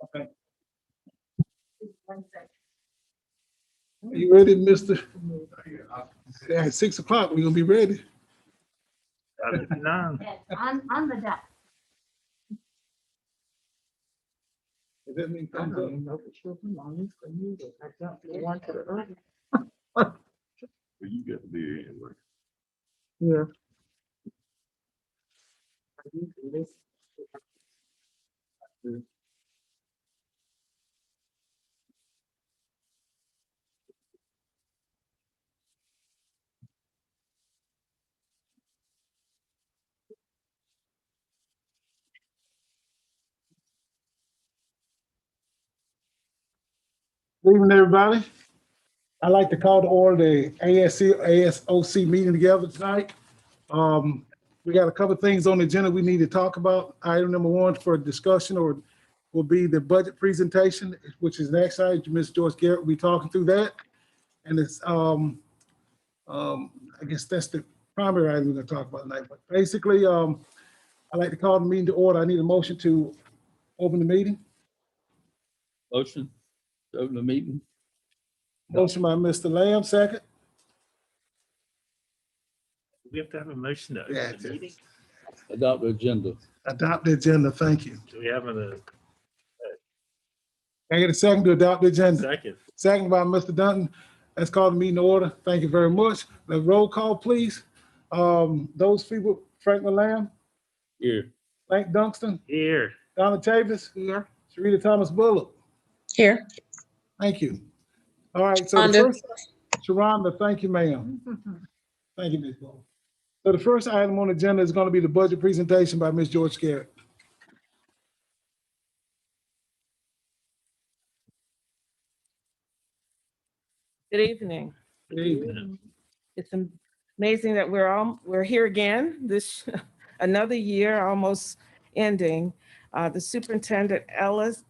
Okay. Are you ready, Mr.? Yeah, at 6 o'clock, we're gonna be ready. No. On the dot. Does that mean I thumbs don't up? even know if it's your belongings for you. I jumped from one to the other. Well, you got to be anyway. Yeah. I usually listen. Good evening, everybody. I'd like to call to order the ASOC meeting together tonight. We got a couple of things on the agenda we need to talk about. Item number one for discussion or will be the budget presentation, which is next item. Ms. Joyce Garrett will be talking through that. And it's, I guess that's the primary item we're gonna talk about tonight. But basically, I'd like to call the meeting to order. I need a motion to open the meeting. Motion, to open the meeting. Motion by Mr. Lamb, second. We have to have a motion to Yeah, open the meeting. Adopt the agenda. Adopt the agenda, thank you. Do we have a Can I get a second to adopt the agenda? second? Second by Mr. Dunton. Let's call the meeting to order. Thank you very much. The roll call, please. Those people, Franklin Lamb, Here. Frank Dunkston, Here. Donna Chavis, Yeah. Sharita Thomas Bullock. Here. Thank you. All right, so the Rhonda. first, Sharonda, thank you, ma'am. Thank you, Ms. Bullock. So the first item on the agenda is going to be the budget presentation by Ms. George Garrett. Good evening. Good evening. It's amazing that we're here again. This another year almost ending. The superintendent Ellis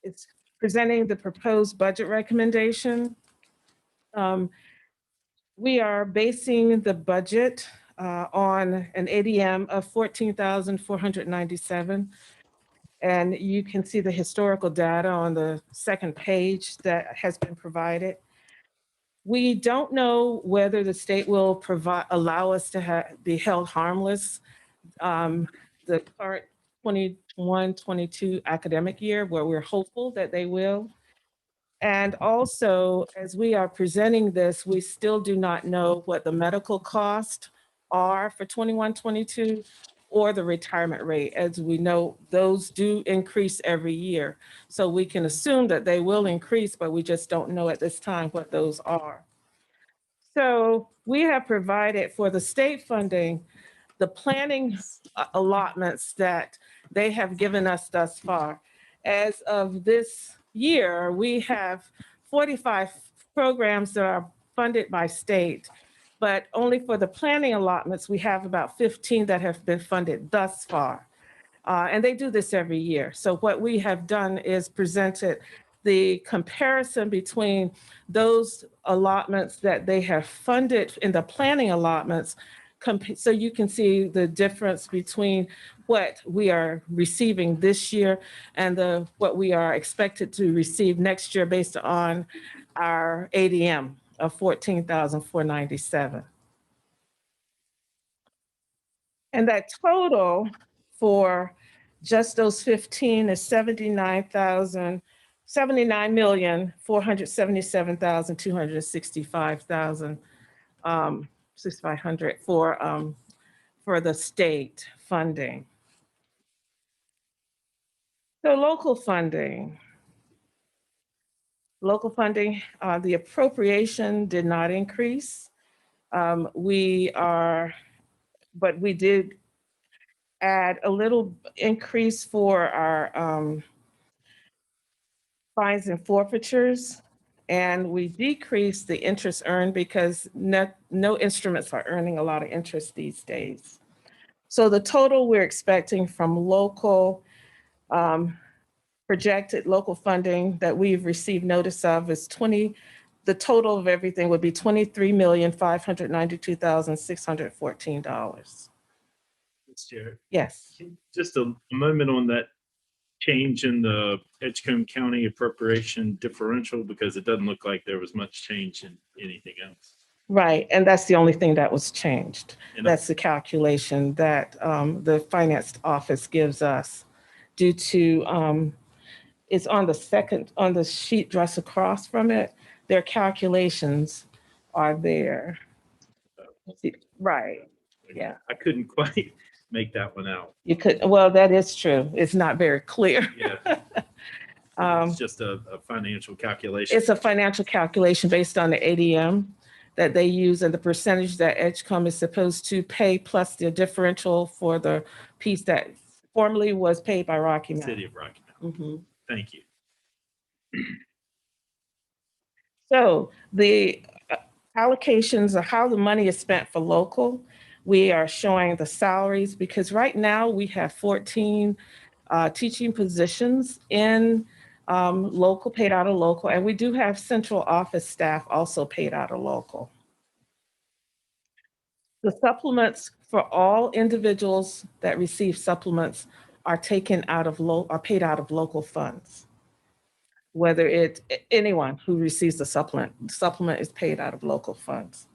it's presenting the proposed budget recommendation. We are basing the budget on an ADM of 14,497. And you can see the historical data on the second page that has been provided. We don't know whether the state will allow us to be held harmless the current 21-22 academic year, where we're hopeful that they will. And also, as we are presenting this, we still do not know what the medical costs are for 21-22 or the retirement rate. As we know, those do increase every year. So we can assume that they will increase, but we just don't know at this time what those are. So we have provided for the state funding, the planning allotments that they have given us thus far. As of this year, we have 45 programs that are funded by state, but only for the planning allotments, we have about 15 that have been funded thus far. And they do this every year. So what we have done is presented the comparison between those allotments that they have funded in the planning allotments, so you can see the difference between what we are receiving this year and what we are expected to receive next year based on our ADM of 14,497. And that total for just those 15 is 79,477,265,000, 6,500 for the state funding. So local funding. Local funding, the appropriation did not increase. But we did add a little increase for our fines and forfeitures. And we decreased the interest earned because no instruments are earning a lot of interest these days. So the total we're expecting from local, projected local funding that we've received notice of is the total of everything would be $23,592,614. Mr. Chair, Yes. just a moment on that change in the Edgecombe County appropriation differential, because it doesn't look like there was much change in anything else. Right, and that's the only thing that was changed. And That's the calculation that the finance office gives us due to, it's on the second, on the sheet just across from it. Their calculations are there. Right, yeah. I couldn't quite make that one out. You could, well, that is true. It's not very clear. Yeah. It's just a financial calculation. It's a financial calculation based on the ADM that they use and the percentage that Edgecombe is supposed to pay plus the differential for the piece that formerly was paid by Rocky Mountain. City of Rocky Mountain. Mhm. Thank you. So the allocations of how the money is spent for local, we are showing the salaries because right now we have 14 teaching positions in local, paid out of local, and we do have central office staff also paid out of local. The supplements for all individuals that receive supplements are taken out of are paid out of local funds. Whether it's anyone who receives the supplement is paid out of local funds.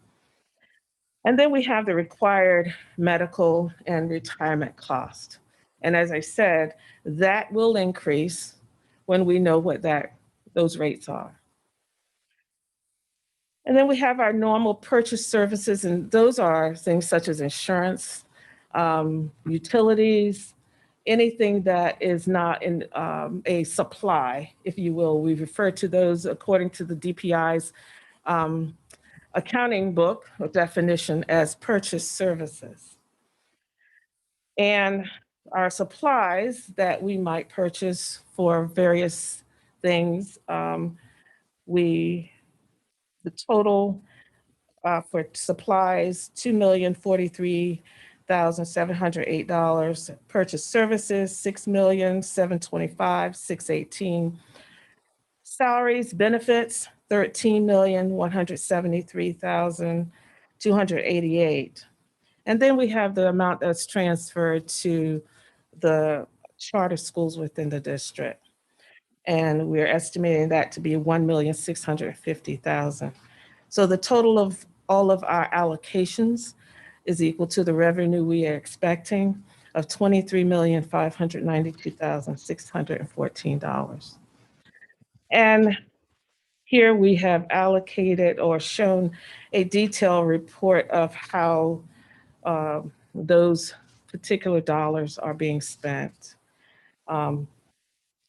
And then we have the required medical and retirement cost. And as I said, that will increase when we know what those rates are. And then we have our normal purchase services, and those are things such as insurance, utilities, anything that is not in a supply, if you will. We refer to those according to the DPI's accounting book or definition as purchase services. And our supplies that we might purchase for various things, the total for supplies, $2,043,708. Purchase services, $6,725,618. Salaries, benefits, $13,173,288. And then we have the amount that's transferred to the charter schools within the district. And we're estimating that to be $1,650,000. So the total of all of our allocations is equal to the revenue we are expecting of $23,592,614. And here we have allocated or shown a detailed report of how those particular dollars are being spent,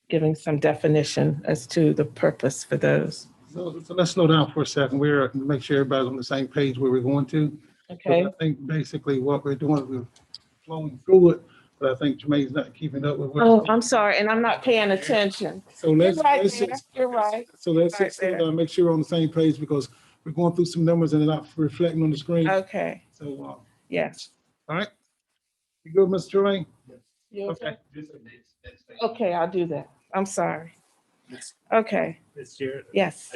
giving some definition as to the purpose for those. So let's slow down for a second. We're make sure everybody's on the same page where we're going to. Okay. I think basically what we're doing, we're flowing through it, but I think Jermaine's not keeping up with what. Oh, I'm sorry, and I'm not paying attention. So You're let's, right let's there. just, You're right. so let's Right just slow there. down, make sure we're on the same page because we're going through some numbers and they're not reflecting on the screen. Okay, So, yes. all right. You good, Mr. Jermaine? You okay? Okay, I'll do that. I'm sorry. Okay, Mr. Chair, yes.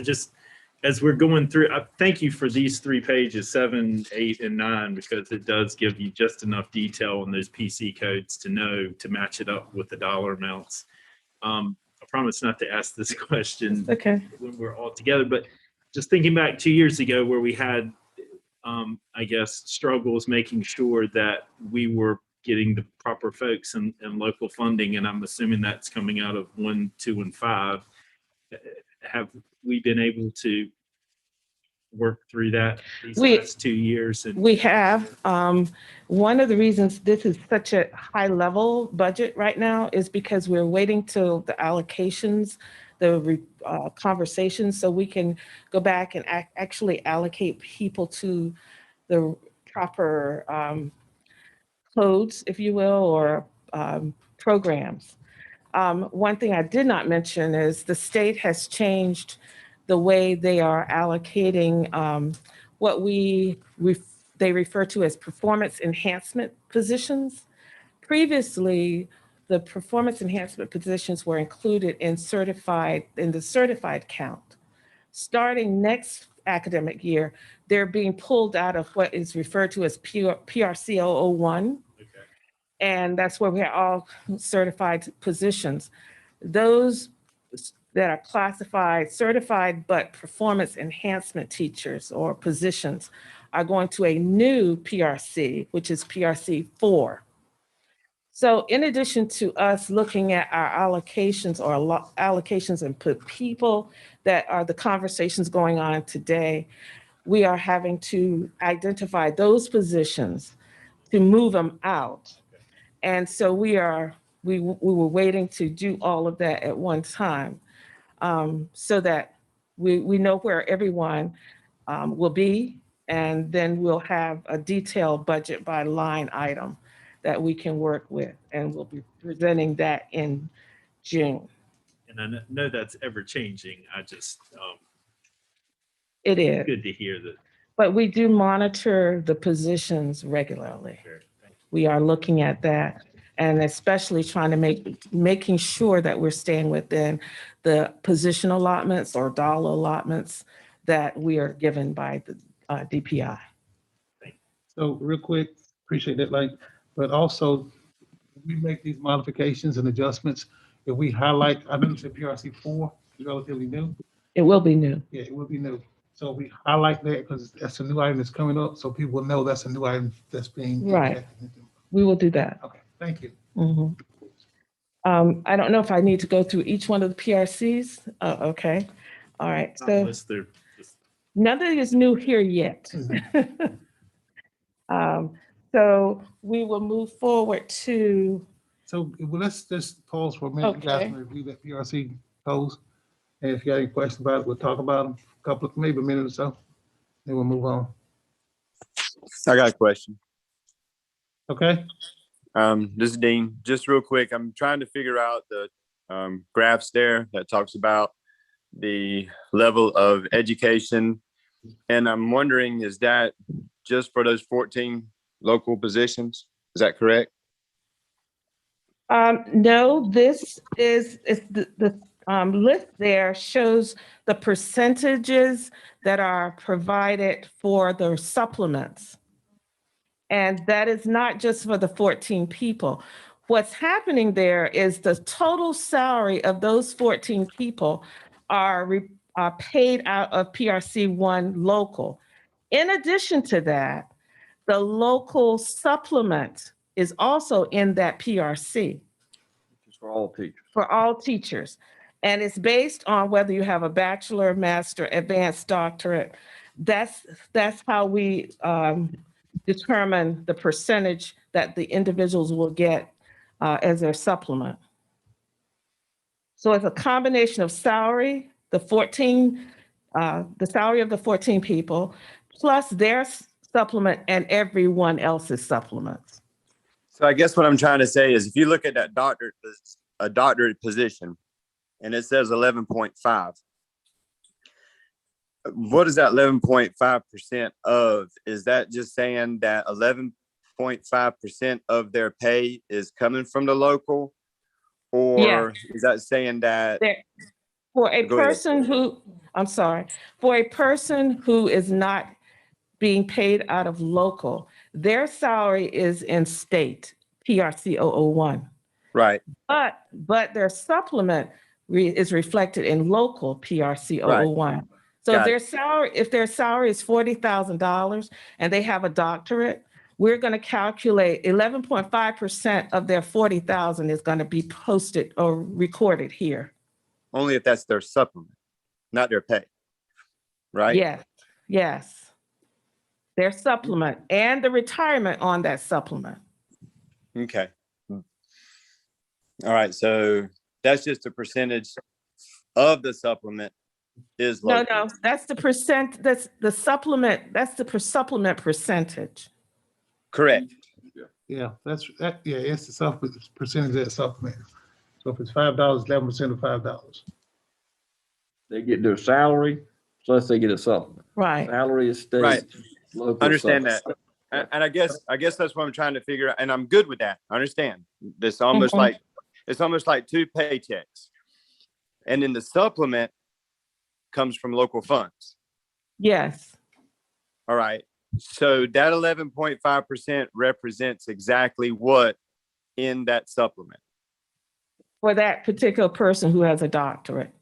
as we're going through, thank you for these 3 pages, 7, 8, and 9, because it does give you just enough detail on those PC codes to know to match it up with the dollar amounts. I promise not to ask this question Okay, when we're all together, but just thinking back 2 years ago where we had, I guess, struggles making sure that we were getting the proper folks and local funding, and I'm assuming that's coming out of 1, 2, and 5. Have we been able to work through that these last 2 years? And we have. One of the reasons this is such a high level budget right now is because we're waiting till the allocations, the conversations, so we can go back and actually allocate people to the proper codes, if you will, or programs. One thing I did not mention is the state has changed the way they are allocating what they refer to as performance enhancement positions. Previously, the performance enhancement positions were included in the certified count. Starting next academic year, they're being pulled out of what is referred to as PRC 001. okay. And that's where we have all certified positions. Those that are classified, certified, but performance enhancement teachers or positions are going to a new PRC, which is PRC 4. So in addition to us looking at our allocations or allocations and put people that are the conversations going on today, we are having to identify those positions to move them out. And so we were waiting to do all of that at one time, so that we know where everyone will be, and then we'll have a detailed budget by line item that we can work with, and we'll be presenting that in June. And I know that's ever changing. I just, It is, good to hear that. but we do monitor the positions regularly. We are looking at that, and especially trying to making sure that we're staying within the position allotments or dollar allotments that we are given by the DPI. So real quick, appreciate that, like, but also we make these modifications and adjustments. If we highlight, I know you said PRC 4 is relatively new. It will be new. Yeah, it will be new. So we highlight that because that's a new item that's coming up, so people will know that's a new item that's being. Right. injected into. We will do that. Okay, thank you. Mhm. I don't know if I need to go through each one of the PRCs. Okay. All right. So Unless they're just, nothing is new here yet. So we will move forward to, So well, let's just pause for a minute. You guys Okay. can review that PRC pose. And if you got any questions about it, we'll talk about them, a couple of, maybe a minute or so. Then we'll move on. I got a question. Okay? This is Dean. Just real quick, I'm trying to figure out the graphs there that talks about the level of education. And I'm wondering, is that just for those 14 local positions? Is that correct? no, this is the list there shows the percentages that are provided for the supplements. And that is not just for the 14 people. What's happening there is the total salary of those 14 people are paid out of PRC 1 local. In addition to that, the local supplement is also in that PRC For all teachers. for all teachers. And it's based on whether you have a bachelor, master, advanced doctorate. That's how we determine the percentage that the individuals will get as their supplement. So it's a combination of salary, the salary of the 14 people, plus their supplement and everyone else's supplements. So I guess what I'm trying to say is if you look at that doctorate position and it says 11.5, what is that 11.5% of? Is that just saying that 11.5% of their pay is coming from the local? Or is that saying that? For a Go ahead. person who, I'm sorry, for a person who is not being paid out of local, their salary is in state, PRC 001. Right. But their supplement is reflected in local PRC 001. So Got if their salary is $40,000 and they have a doctorate, we're going to calculate 11.5% of their 40,000 is going to be posted or recorded here. Only if that's their supplement, not their pay. Right? Yes. Their supplement and the retirement on that supplement. Okay. All right. So that's just a percentage of the supplement is local. No, that's the percent, that's the supplement, that's the supplement percentage. Correct. Yeah, yeah, it's the supplement, percentage of that supplement. So if it's $5, 11% of $5. They get their salary, plus they get a supplement. Right. Salary is state. Right. Local Understand supplement. that. And I guess that's what I'm trying to figure out. And I'm good with that. I understand. It's almost Mhm. it's almost like two paychecks. And then the supplement comes from local funds. Yes. All right. So that 11.5% represents exactly what in that supplement? For that particular person who has a doctorate.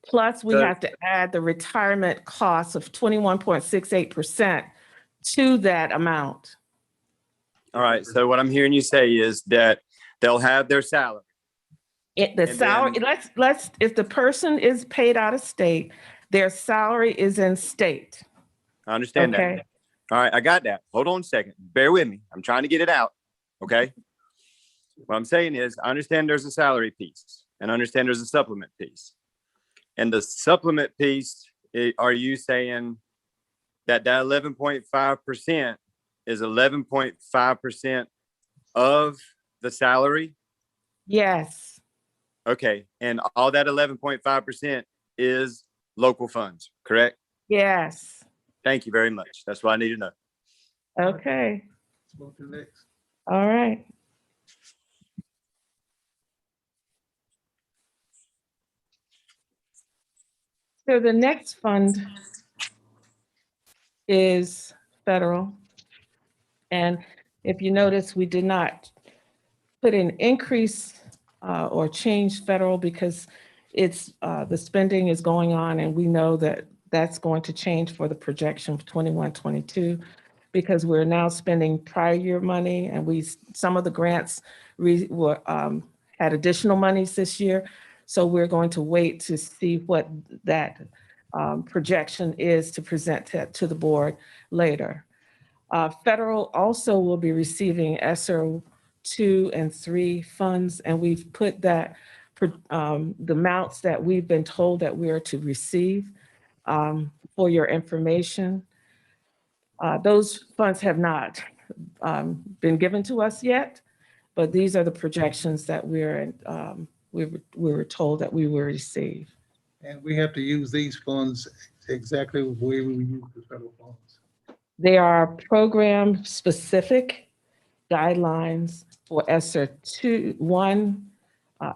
Plus, we So- have to add the retirement cost of 21.68% to that amount. All right, so what I'm hearing you say is that they'll have their salary. The And salary, then- let's, if the person is paid out of state, their salary is in state. I understand that. Okay, All right, I got that. Hold on a second. Bear with me. I'm trying to get it out. Okay. What I'm saying is, I understand there's a salary piece and I understand there's a supplement piece. And the supplement piece, are you saying that 11.5% is 11.5% of the salary? yes, Okay. And all that 11.5% is local funds, correct? yes, Thank you very much. That's what I need to know. okay, Let's move to the next. all right. So the next fund is federal. And if you notice, we did not put an increase or change federal because it's the spending is going on and we know that that's going to change for the projection of 21, 22 because we're now spending prior year money and some of the grants had additional monies this year. So we're going to wait to see what that projection is to present to the board later. Federal also will be receiving ESSER 2 and 3 funds, and we've put that the amounts that we've been told that we are to receive for your information. Those funds have not been given to us yet, but these are the projections that we were told that we will receive. And we have to use these funds exactly the way we use the federal funds. They are program-specific guidelines for ESSER 2,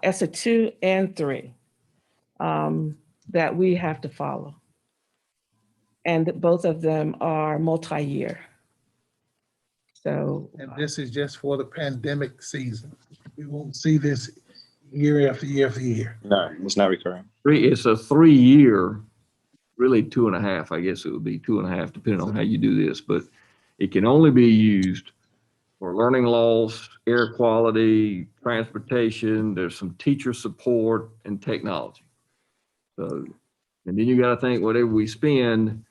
ESSER 2 and 3 that we have to follow. And both of them are multi-year. So, And this is just for the pandemic season. We won't see this year after year after year. No, it's not recurring. It's a 3-year, really 2.5, I guess it would be 2.5, depending on how you do this, but it can only be used for learning loss, air quality, transportation, there's some teacher support and technology. So, and then you got to think whatever we spend,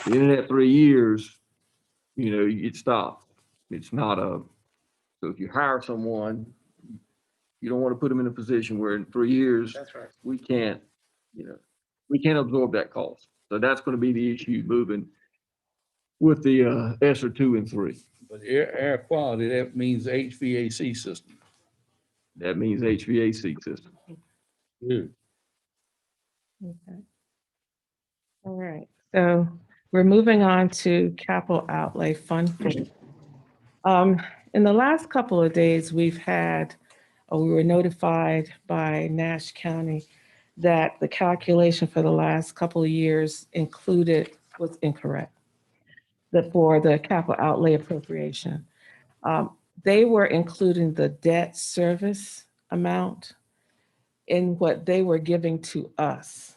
in that 3 years, it stops. It's not so if you hire someone, you don't want to put them in a position where in 3 years, That's right. we can't absorb that cost. So that's going to be the issue moving with the ESSER 2 and 3. But air quality, that means HVAC system. That means HVAC system. Good. okay. All right. So we're moving on to capital outlay fund. In the last couple of days, we were notified by Nash County that the calculation for the last couple of years was incorrect. That for the capital outlay appropriation, they were including the debt service amount in what they were giving to us.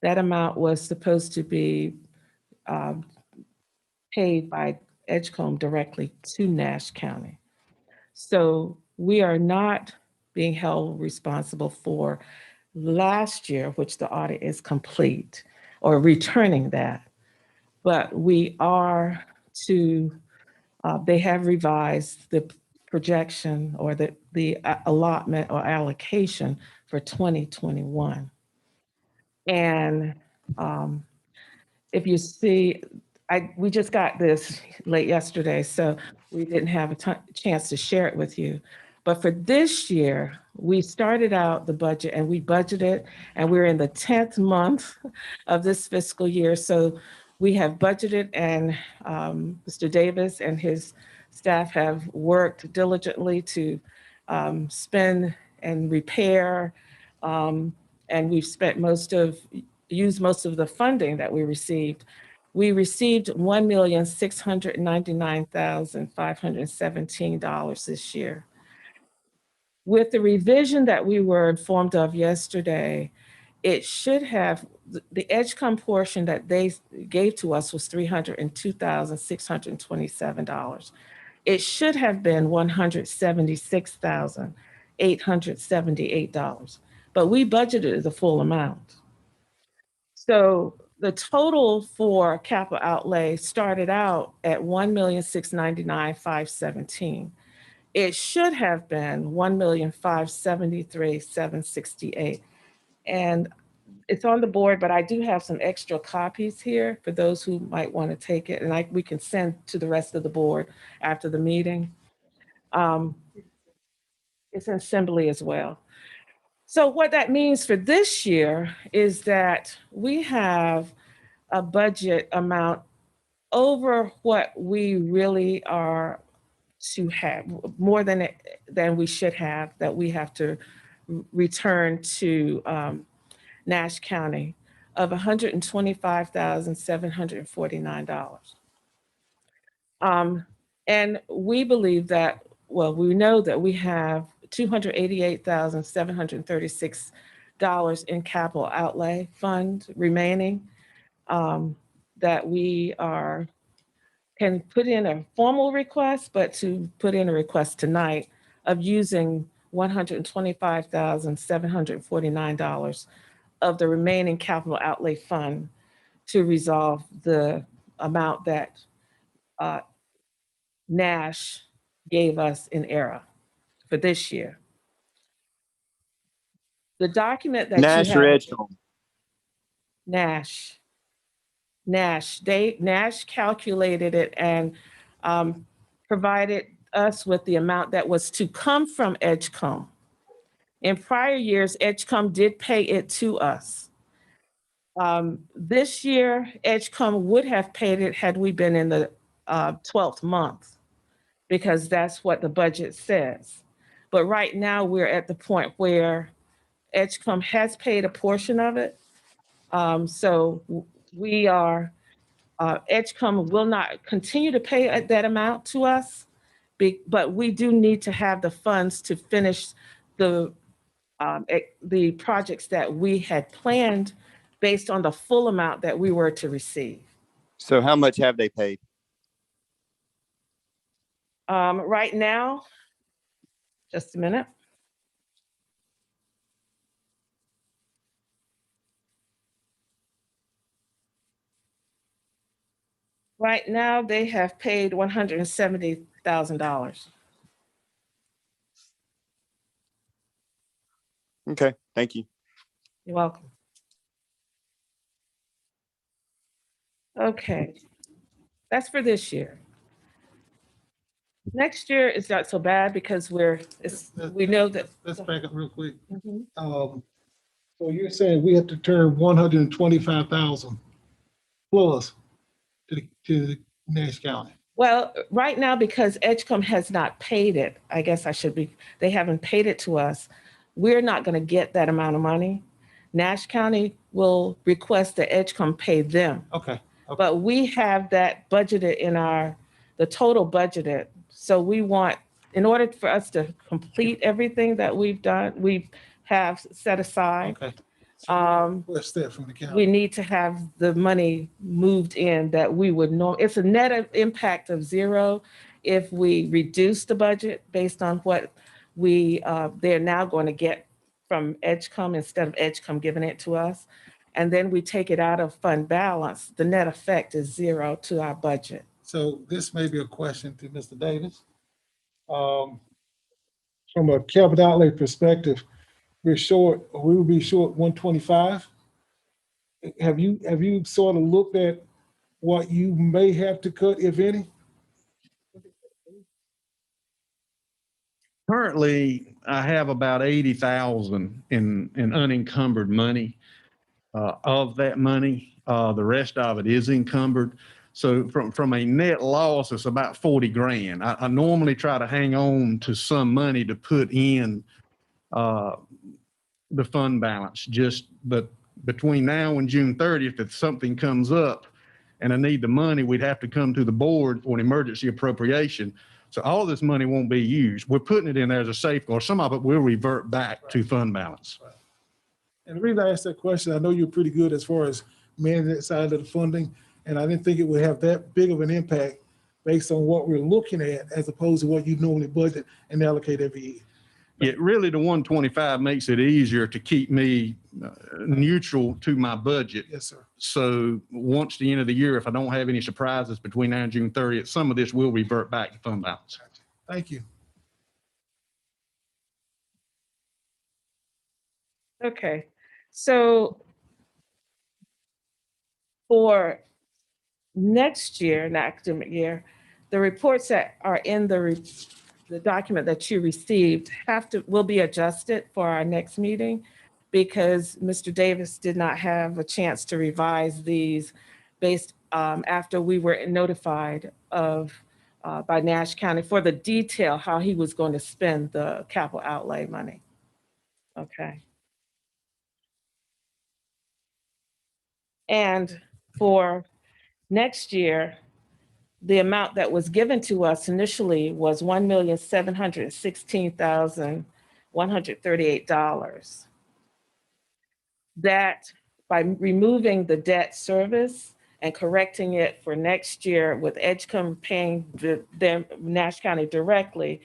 That amount was supposed to be paid by Edgecombe directly to Nash County. So we are not being held responsible for last year, which the audit is complete, or returning that. But we are they have revised the projection or the allotment or allocation for 2021. And if you see, we just got this late yesterday, so we didn't have a chance to share it with you. But for this year, we started out the budget and we budgeted, and we're in the 10th month of this fiscal year. So we have budgeted, and Mr. Davis and his staff have worked diligently to spend and repair. And we've used most of the funding that we received. We received $1,699,517 this year. With the revision that we were informed of yesterday, it should have, the EdgeCom portion that they gave to us was $302,627. It should have been $176,878, but we budgeted the full amount. So the total for capital outlay started out at $1,699,517. It should have been $1,573,768. And it's on the board, but I do have some extra copies here for those who might want to take it, and we can send to the rest of the board after the meeting. It's an assembly as well. So what that means for this year is that we have a budget amount over what we really are to have, more than we should have, that we have to return to Nash County, of $125,749. And we believe that, well, we know that we have $288,736 in capital outlay fund remaining, that we can put in a formal request, but to put in a request tonight of using $125,749 of the remaining capital outlay fund to resolve the amount that Nash gave us in error for this year. The document that Nash you or have, Edgecombe? Nash, Nash calculated it and provided us with the amount that was to come from Edgecombe. In prior years, Edgecombe did pay it to us. This year, Edgecombe would have paid it had we been in the 12th month, because that's what the budget says. But right now, we're at the point where Edgecombe has paid a portion of it. So we are, Edgecombe will not continue to pay that amount to us, but we do need to have the funds to finish the projects that we had planned based on the full amount that we were to receive. So how much have they paid? Right now, just a minute. Right now, they have paid $170,000. Okay, thank you. You're welcome. Okay, that's for this year. Next year is not so bad because we know that. Let's back up real quick. Mhm. So you're saying we have to turn 125,000 plus to Nash County? Well, right now, because Edgecombe has not paid it, I guess they haven't paid it to us. We're not going to get that amount of money. Nash County will request that Edgecombe pay them. Okay. But we have that budgeted in the total budgeted. So we want, in order for us to complete everything that we have set aside, Okay. What's that from the county? we need to have the money moved in that we would know. It's a net impact of zero if we reduce the budget based on what they're now going to get from Edgecombe instead of Edgecombe giving it to us. And then we take it out of fund balance. The net effect is zero to our budget. So this may be a question to Mr. Davis. From a capital outlay perspective, we will be short 125. Have you sort of looked at what you may have to cut, if any? Currently, I have about 80,000 in unencumbered money. Of that money, the rest of it is encumbered. So from a net loss, it's about 40 grand. I normally try to hang on to some money to put in the fund balance, but between now and June 30th, if something comes up and I need the money, we'd have to come to the board for an emergency appropriation. So all of this money won't be used. We're putting it in there as a safeguard. Some of it will revert back to fund balance. And the reason I asked that question, I know you're pretty good as far as managing that side of the funding, and I didn't think it would have that big of an impact based on what we're looking at as opposed to what you normally budget and allocate every year. It really, the 125 makes it easier to keep me neutral to my budget. Yes, sir. So once the end of the year, if I don't have any surprises between now and June 30th, some of this will revert back to fund balance. Thank you. Okay, so for next year, an academic year, the reports that are in the document that you received will be adjusted for our next meeting because Mr. Davis did not have a chance to revise these based after we were notified of by Nash County for the detail how he was going to spend the capital outlay money. Okay. And for next year, the amount that was given to us initially was $1,716,138. That by removing the debt service and correcting it for next year with Edgecombe paying the Nash County directly,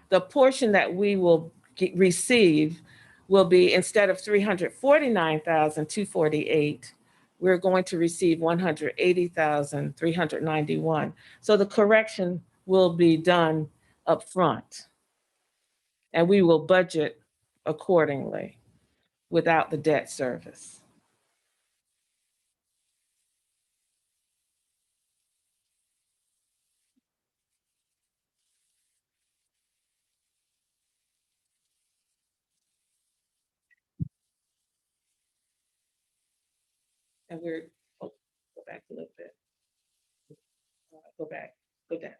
the portion that we will receive will be, instead of $349,248, we're going to receive $180,391. So the correction will be done up front, and we will budget accordingly without the debt service. And go back a little bit. Go back, go down.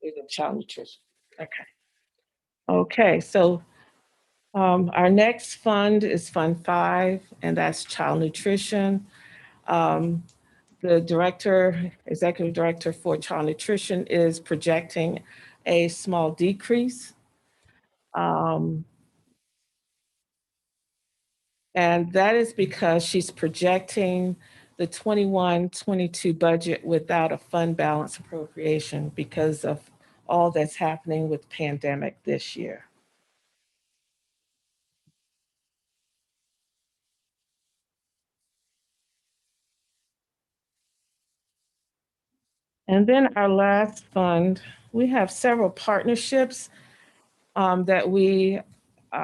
There's a child nutrition. Okay. Okay, so our next fund is Fund 5, and that's child nutrition. The executive director for child nutrition is projecting a small decrease. And that is because she's projecting the 21-22 budget without a fund balance appropriation because of all that's happening with pandemic this year. And then our last fund, we have several partnerships that we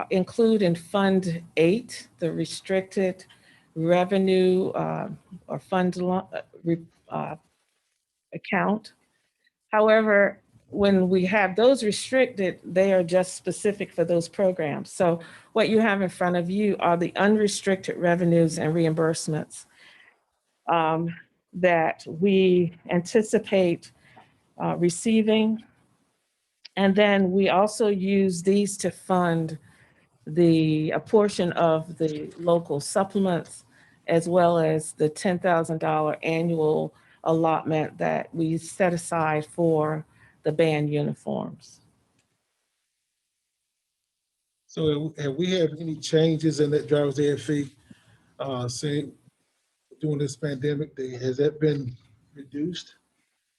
include in Fund 8, the restricted revenue or fund account. However, when we have those restricted, they are just specific for those programs. So what you have in front of you are the unrestricted revenues and reimbursements that we anticipate receiving. And then we also use these to fund a portion of the local supplements, as well as the $10,000 annual allotment that we set aside for the band uniforms. So have we had any changes in that driver's ed fee, say, during this pandemic? Has that been reduced?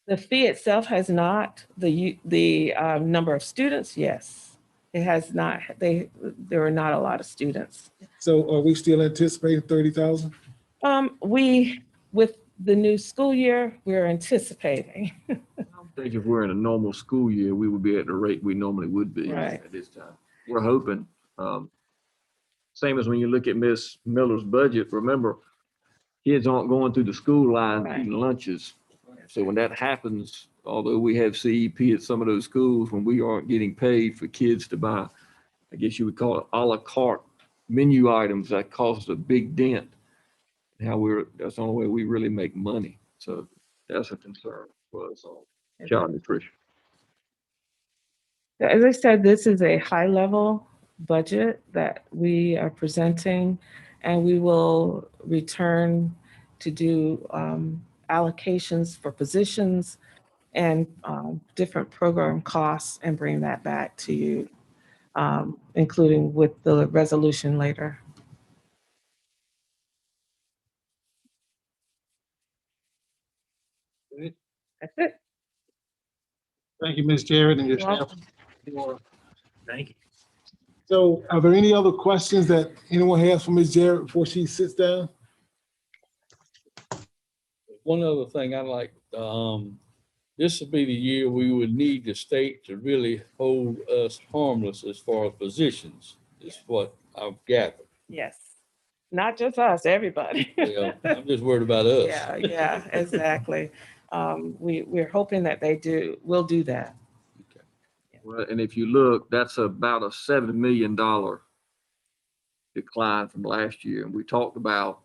The fee itself has not. The number of students, yes. It has not. There are not a lot of students. So are we still anticipating 30,000? With the new school year, we're anticipating. I think if we're in a normal school year, we would be at the rate we normally would be Right. at this time. We're hoping. Same as when you look at Miss Miller's budget, remember, kids aren't going through the school line Right. eating lunches. So when that happens, although we have CEP at some of those schools, when we aren't getting paid for kids to buy, I guess you would call it a la carte menu items, that causes a big dent. That's the only way we really make money. So that's a concern for us on child nutrition. As I said, this is a high-level budget that we are presenting, and we will return to do allocations for positions and different program costs and bring that back to you, including with the resolution later. That's it. Thank you, Ms. Jarrett and your You're staff. welcome. Thank you. So are there any other questions that anyone has for Ms. Jarrett before she sits down? One other thing I'd like, this would be the year we would need the state to really hold us harmless as far as positions, is what I've gathered. Yes. Not just us, everybody. Well, I'm just worried about us. Yeah, exactly. We're hoping that will do that. Well, and if you look, that's about a $7 million decline from last year. And we talked about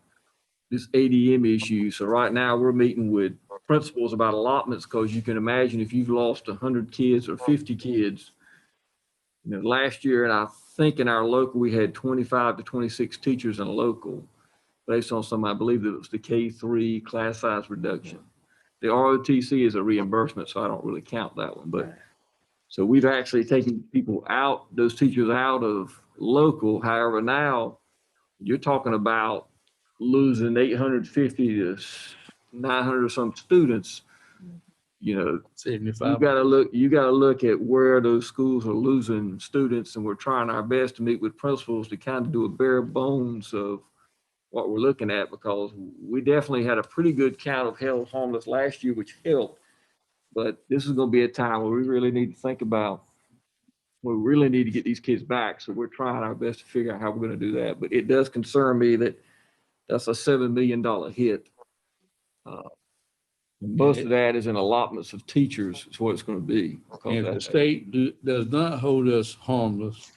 this ADM issue. So right now we're meeting with principals about allotments, because you can imagine if you've lost 100 kids or 50 kids, last year, and I think in our local, we had 25 to 26 teachers in a local based on I believe that it was the K3 class size reduction. The ROTC is a reimbursement, so I don't really count that one, but so we've actually taken people out, those teachers out of local. However, now you're talking about losing 850 to 900 or some students. 75. You gotta look at where those schools are losing students, and we're trying our best to meet with principals to kind of do a bare bones of what we're looking at, because we definitely had a pretty good count of held homeless last year, which helped. But this is going to be a time where we really need to think about, we really need to get these kids back. So we're trying our best to figure out how we're going to do that. But it does concern me that that's a $7 million hit. Most of that is in allotments of teachers is what it's going to be. And if the state does not hold us harmless,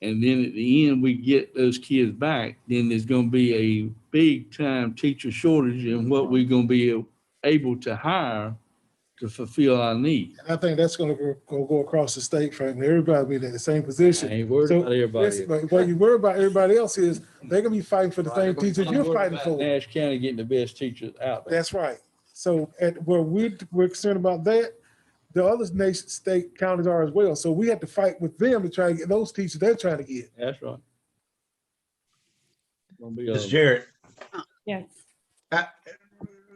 and then at the end we get those kids back, then there's going to be a big time teacher shortage in what we're going to be able to hire to fulfill our needs. I think that's gonna go across the state, frankly. Everybody be in the same I position. ain't worried So, about everybody. yes, but what you worry about everybody else is they're gonna be fighting for the same teachers you're fighting for. Nash County getting the best teachers out there. That's right. So where we're concerned about that, the other nation, state counties are as well. So we have to fight with them to try to get those teachers they're trying to get. That's right. Gonna be Ms. a- Jarrett, Yes.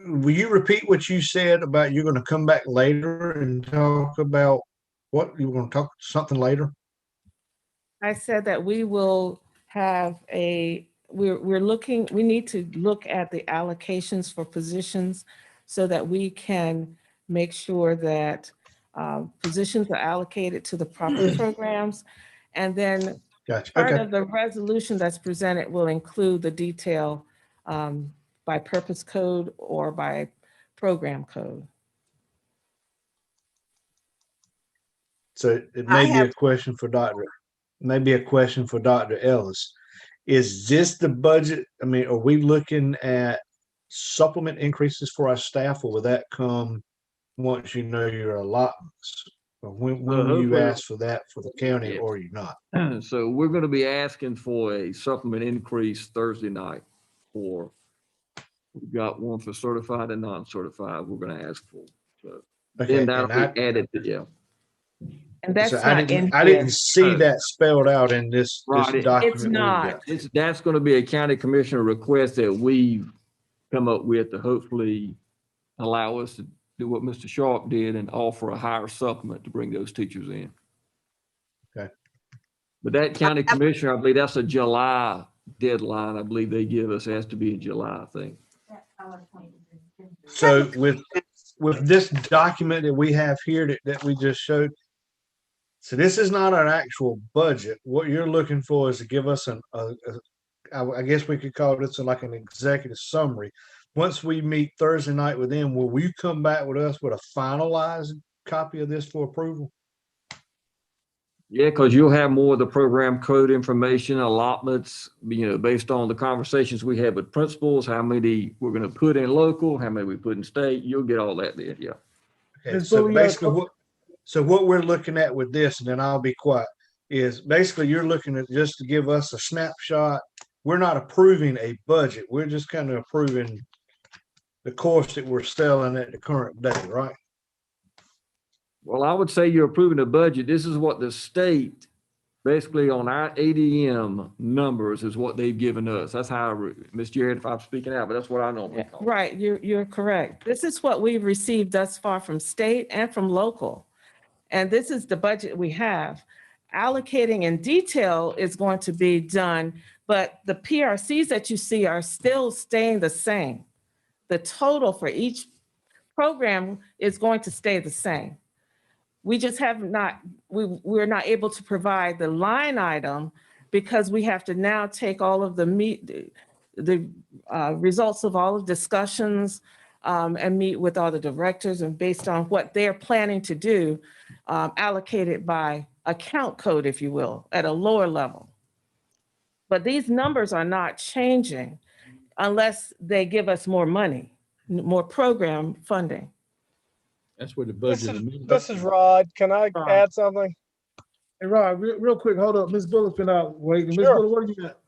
will you repeat what you said about you're gonna come back later and talk about what you were gonna talk something later? I said that we will have we need to look at the allocations for positions so that we can make sure that positions are allocated to the proper programs. And then Gotcha. part Okay. of the resolution that's presented will include the detail by purpose code or by program code. So it may be a question for Dr. Ellis. Is this the budget? I mean, are we looking at supplement increases for our staff, or will that come once you know your allotments? Or when will you hopefully- ask for that for the county, Yeah. or you not? So we're going to be asking for a supplement increase Thursday night we've got one for certified and non-certified we're going to ask for. So Okay, then that'll and be added to, yeah. And that's so not in I here. didn't see that spelled out in this Right. document. It's we've not. got. That's going to be a county commissioner request that we've come up with to hopefully allow us to do what Mr. Sharp did and offer a higher supplement to bring those teachers in. Okay. But that county commissioner, I believe that's a July deadline. I believe they give us, it has to be in July, I think. So with this document that we have here that we just showed, so this is not an actual budget. What you're looking for is to give us I guess we could call this like an executive summary. Once we meet Thursday night with them, will you come back with us with a finalized copy of this for approval? Yeah, because you'll have more of the program code information, allotments, based on the conversations we had with principals, how many we're going to put in local, how many we put in state. You'll get all that there, yeah. Okay, And so so, yeah, basically what we're looking at with this, and then I'll be quiet, is basically you're looking at just to give us a snapshot. We're not approving a budget. We're just kind of approving the course that we're selling at the current day, right? Well, I would say you're approving the budget. This is what the state, basically on our ADM numbers is what they've given us. That's how, Ms. Jarrett, if I'm speaking out, but that's what I normally call it. Right, you're correct. This is what we've received thus far from state and from local. And this is the budget we have. Allocating in detail is going to be done, but the PRCs that you see are still staying the same. The total for each program is going to stay the same. We just have not, we're not able to provide the line item because we have to now take all of the results of all of discussions and meet with all the directors, and based on what they're planning to do, allocated by account code, if you will, at a lower level. But these numbers are not changing unless they give us more money, more program funding. That's where the budget. This is Rod. Can I add something? Hey, Rod, real quick, hold up. Ms. Bullock's been out waiting. Ms. Sure. Bullock, what do you got?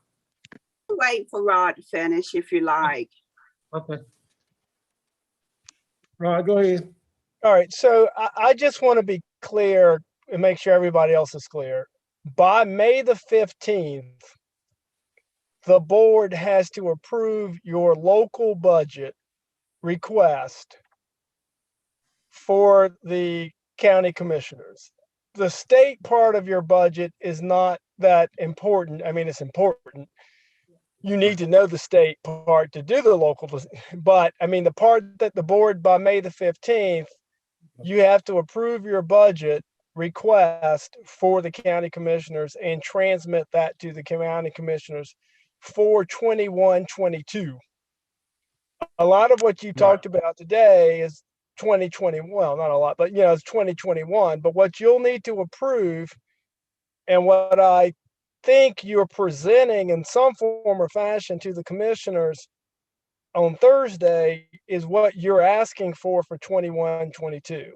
Wait for Rod to finish if you like. Okay. Rod, go ahead. All right. So I just want to be clear and make sure everybody else is clear. By May the 15th, the board has to approve your local budget request for the county commissioners. The state part of your budget is not that important. I mean, it's important. You need to know the state part to do the local, but I mean, the part that the board by May the 15th, you have to approve your budget request for the county commissioners and transmit that to the county commissioners for 21-22. A lot of what you talked about today is 2020, well, not a lot, but it's 2021. But what you'll need to approve, and what I think you're presenting in some form or fashion to the commissioners on Thursday, is what you're asking for 21-22.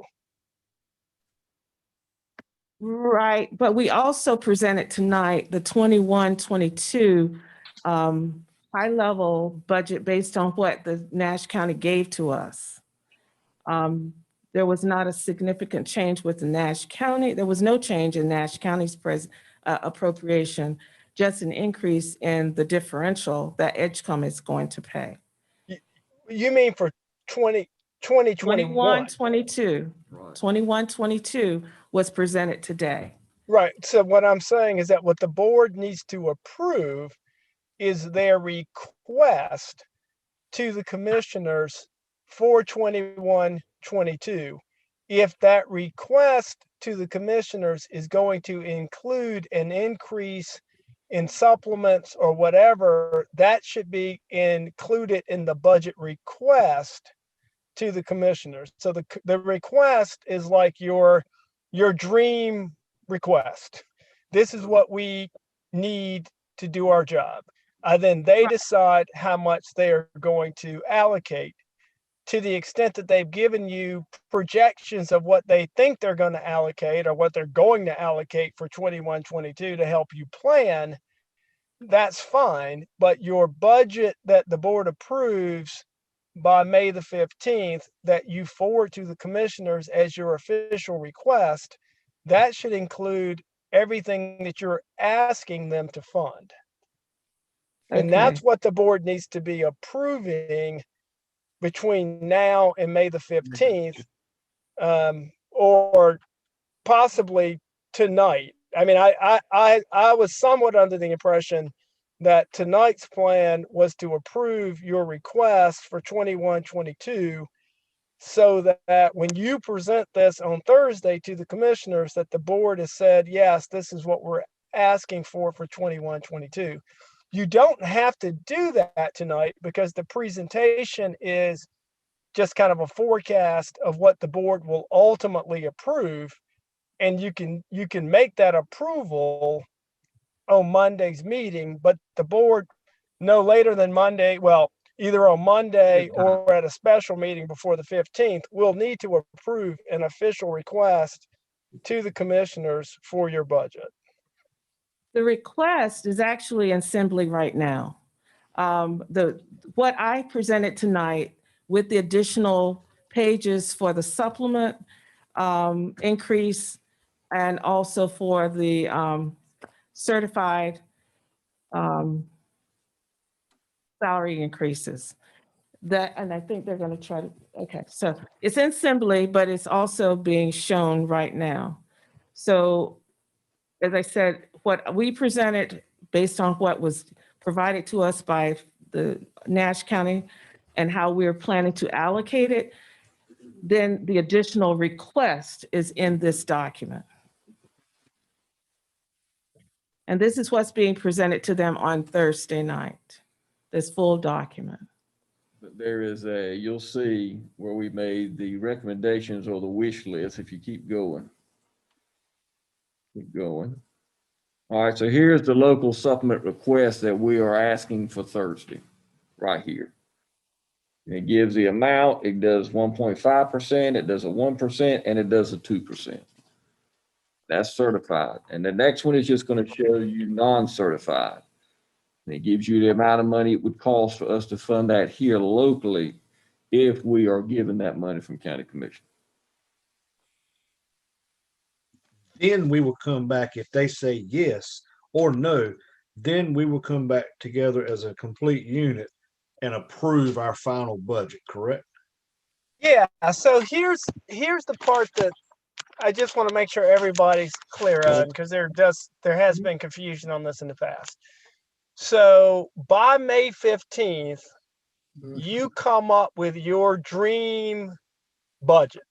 Right, but we also presented tonight the 21-22 high-level budget based on what the Nash County gave to us. There was not a significant change with the Nash County. There was no change in Nash County's appropriation, just an increase in the differential that Edgecombe is going to pay. You mean for 2021? 21-22. Right. 21-22 was presented today. Right. So what I'm saying is that what the board needs to approve is their request to the commissioners for 21-22. If that request to the commissioners is going to include an increase in supplements or whatever, that should be included in the budget request to the commissioners. So the request is like your dream request. This is what we need to do our job. Then they decide how much they are going to allocate, to the extent that they've given you projections of what they think they're going to allocate or what they're going to allocate for 21-22 to help you plan. That's fine. But your budget that the board approves by May the 15th, that you forward to the commissioners as your official request, that should include everything that you're asking them to fund. And that's what the board needs to be approving between now and May the 15th, or possibly tonight. I mean, I was somewhat under the impression that tonight's plan was to approve your request for 21-22, so that when you present this on Thursday to the commissioners, that the board has said, yes, this is what we're asking for 21-22. You don't have to do that tonight, because the presentation is just kind of a forecast of what the board will ultimately approve. And you can make that approval on Monday's meeting, but the board no later than Monday, well, either on Monday or at a special meeting before the 15th, will need to approve an official request to the commissioners for your budget. The request is actually in Assembly right now. What I presented tonight with the additional pages for the supplement increase and also for the certified salary increases. That, and I think they're going to try to, okay, so it's in assembly, but it's also being shown right now. So as I said, what we presented based on what was provided to us by the Nash County and how we're planning to allocate it, then the additional request is in this document. And this is what's being presented to them on Thursday night, this full document. But there is a, you'll see where we made the recommendations or the wish list if you keep going. Keep going. All right, so here's the local supplement request that we are asking for Thursday, right here. It gives the amount, it does 1.5%, it does a 1%, and it does a 2%. That's certified. And the next one is just going to show you non-certified. And it gives you the amount of money it would cost for us to fund that here locally if we are given that money from county commission. Then we will come back if they say yes or no. Then we will come back together as a complete unit and approve our final budget. Correct? Yeah, so here's the part that I just want to make sure everybody's clear on, because there has been confusion on this in the past. So by May 15th, you come up with your dream budget.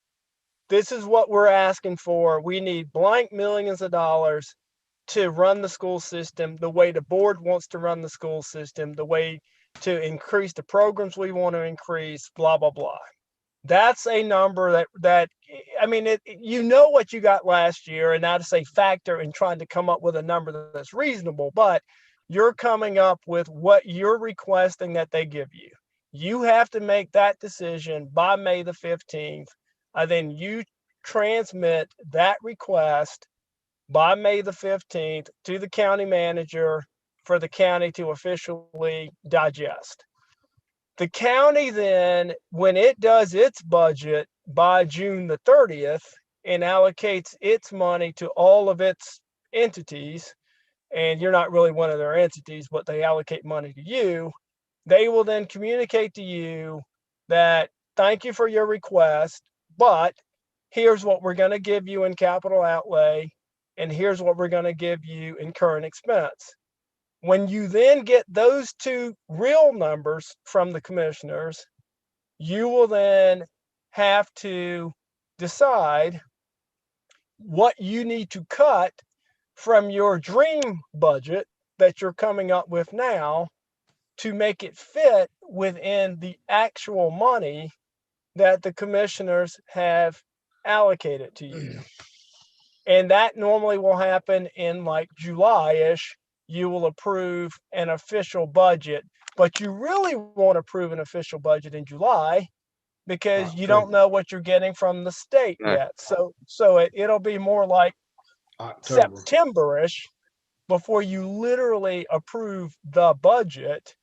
This is what we're asking for. We need blank millions of dollars to run the school system the way the board wants to run the school system, the way to increase the programs we want to increase, blah, blah, blah. That's a number that I mean, you know what you got last year, and now to say factor in trying to come up with a number that's reasonable, but you're coming up with what you're requesting that they give you. You have to make that decision by May the 15th. And then you transmit that request by May the 15th to the county manager for the county to officially digest. The county then, when it does its budget by June the 30th and allocates its money to all of its entities, and you're not really one of their entities, but they allocate money to you, they will then communicate to you that, thank you for your request, but here's what we're going to give you in capital outlay, and here's what we're going to give you in current expense. When you then get those two real numbers from the commissioners, you will then have to decide what you need to cut from your dream budget that you're coming up with now to make it fit within the actual money that the commissioners have allocated to you. And that normally will happen in like July-ish. You will approve an official budget, but you really won't approve an official budget in July because you don't know what you're getting from the state yet. So it'll be more like October. September-ish before you literally approve the budget.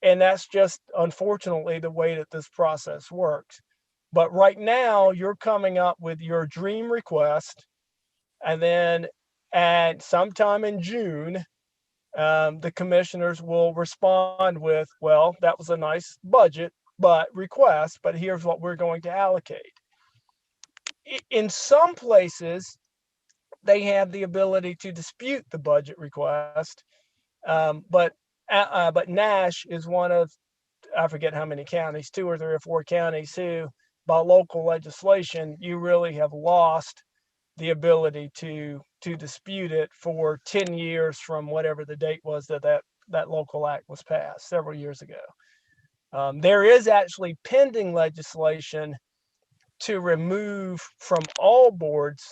And that's just unfortunately the way that this process works. But right now you're coming up with your dream request, and then at sometime in June, the commissioners will respond with, well, that was a nice budget, but request, but here's what we're going to allocate. In some places, they have the ability to dispute the budget request, but Nash is one of, I forget how many counties, 2 or 3 or 4 counties who, by local legislation, you really have lost the ability to dispute it for 10 years from whatever the date was that local act was passed several years ago. There is actually pending legislation to remove from all boards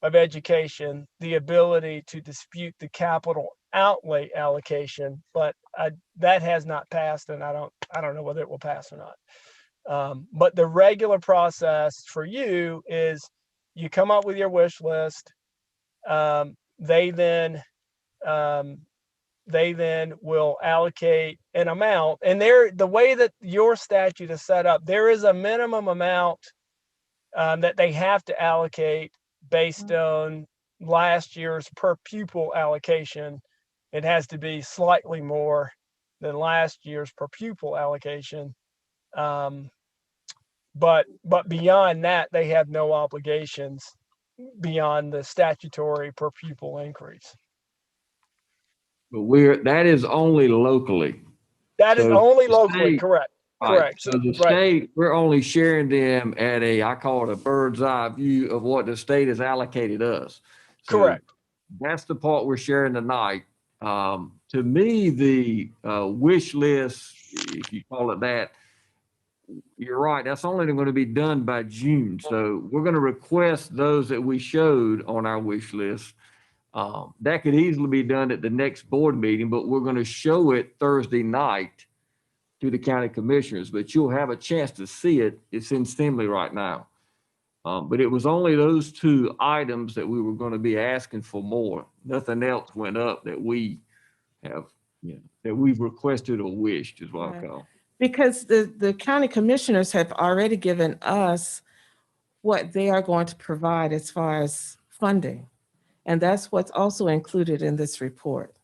of education the ability to dispute the capital outlay allocation, but that has not passed, and I don't know whether it will pass or not. But the regular process for you is you come up with your wish list. They then will allocate an amount, and the way that your statute is set up, there is a minimum amount that they have to allocate based on last year's per pupil allocation. It has to be slightly more than last year's per pupil allocation. But beyond that, they have no obligations beyond the statutory per pupil increase. But that is only locally. That is So only the locally, state- correct. Right. Correct. So the Right. state, we're only sharing them at I call it a bird's eye view of what the state has allocated us. So Correct. that's the part we're sharing tonight. To me, the wish list, if you call it that, you're right, that's only going to be done by June. So we're going to request those that we showed on our wish list. That could easily be done at the next board meeting, but we're going to show it Thursday night to the county commissioners, but you'll have a chance to see it. It's in Assembly right now. But it was only those two items that we were going to be asking for more. Nothing else went up that we have, that we've requested or wished is what I Right. call. Because the county commissioners have already given us what they are going to provide as far as funding. And that's what's also included in this report.